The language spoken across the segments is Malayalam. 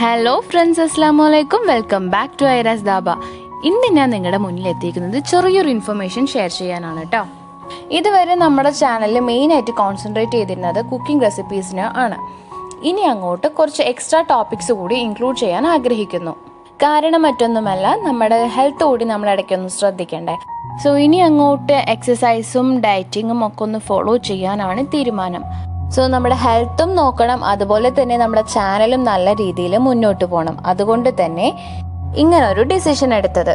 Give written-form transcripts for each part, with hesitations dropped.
ഹലോ ഫ്രണ്ട്സ്, അസ്സലാമു അലൈക്കും. Welcome back to Aira's Dhaba. ഇന്ന് ഞാൻ നിങ്ങളുടെ മുന്നിൽ എത്തിയിരിക്കുന്നത് ചെറിയൊരു ഇൻഫർമേഷൻ ഷെയർ ചെയ്യാനാണ് കേട്ടോ. ഇതുവരെ നമ്മുടെ ചാനലിൽ മെയിനായിട്ട് കോൺസെൻട്രേറ്റ് ചെയ്തിരുന്നത് കുക്കിംഗ് റെസിപ്പീസിന് ആണ്. ഇനി അങ്ങോട്ട് കുറച്ച് എക്സ്ട്രാ ടോപ്പിക്സ് കൂടി ഇൻക്ലൂഡ് ചെയ്യാൻ ആഗ്രഹിക്കുന്നു. കാരണം മറ്റൊന്നുമല്ല, നമ്മുടെ ഹെൽത്ത് കൂടി നമ്മൾ ഇടയ്ക്കൊന്ന് ശ്രദ്ധിക്കണ്ടേ. സോ ഇനി അങ്ങോട്ട് എക്സസൈസും ഡയറ്റിങ്ങും ഒക്കെ ഒന്ന് ഫോളോ ചെയ്യാനാണ് തീരുമാനം. സോ നമ്മുടെ ഹെൽത്തും നോക്കണം, അതുപോലെ തന്നെ നമ്മുടെ ചാനലും നല്ല രീതിയിൽ മുന്നോട്ട് പോകണം. അതുകൊണ്ട് തന്നെ ഇങ്ങനൊരു ഡിസിഷൻ എടുത്തത്.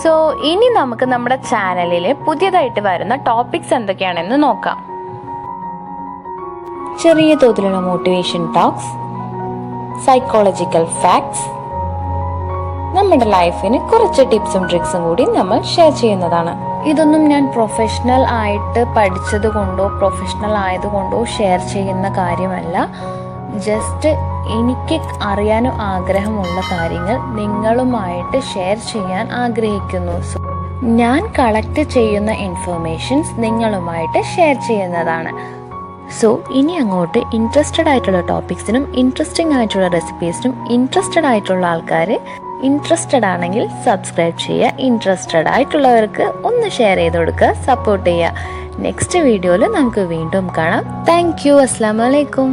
സോ ഇനി നമുക്ക് നമ്മുടെ ചാനലിൽ പുതിയതായിട്ട് വരുന്ന ടോപ്പിക്സ് എന്തൊക്കെയാണെന്ന് നോക്കാം. ചെറിയ തോതിലുള്ള മോട്ടിവേഷൻ ടോക്സ്, സൈക്കോളജിക്കൽ ഫാക്ട്സ്, നമ്മുടെ ലൈഫിന് കുറച്ച് ടിപ്സും ട്രിക്സും കൂടി നമ്മൾ ഷെയർ ചെയ്യുന്നതാണ്. ഇതൊന്നും ഞാൻ പ്രൊഫഷണൽ ആയിട്ട് പഠിച്ചത് കൊണ്ടോ പ്രൊഫഷണൽ ആയതുകൊണ്ടോ ഷെയർ ചെയ്യുന്ന കാര്യമല്ല. ജസ്റ്റ് എനിക്ക് അറിയാനും ആഗ്രഹമുള്ള കാര്യങ്ങൾ നിങ്ങളുമായിട്ട് ഷെയർ ചെയ്യാൻ ആഗ്രഹിക്കുന്നു. സോ ഞാൻ കളക്ട് ചെയ്യുന്ന ഇൻഫർമേഷൻസ് നിങ്ങളുമായിട്ട് ഷെയർ ചെയ്യുന്നതാണ്. സോ ഇനി അങ്ങോട്ട് ഇൻട്രസ്റ്റഡ് ആയിട്ടുള്ള ടോപ്പിക്സിനും ഇൻട്രസ്റ്റിംഗ് ആയിട്ടുള്ള റെസിപ്പീസിനും ഇൻട്രസ്റ്റഡ് ആയിട്ടുള്ള ആൾക്കാർ ഇൻട്രസ്റ്റഡ് ആണെങ്കിൽ സബ്സ്ക്രൈബ് ചെയ്യുക. ഇൻട്രസ്റ്റഡ് ആയിട്ടുള്ളവർക്ക് ഒന്ന് ഷെയർ ചെയ്ത് കൊടുക്കുക, സപ്പോർട്ട് ചെയ്യുക. നെക്സ്റ്റ് വീഡിയോയിൽ നമുക്ക് വീണ്ടും കാണാം. Thank you. അസ്സലാമു അലൈക്കും.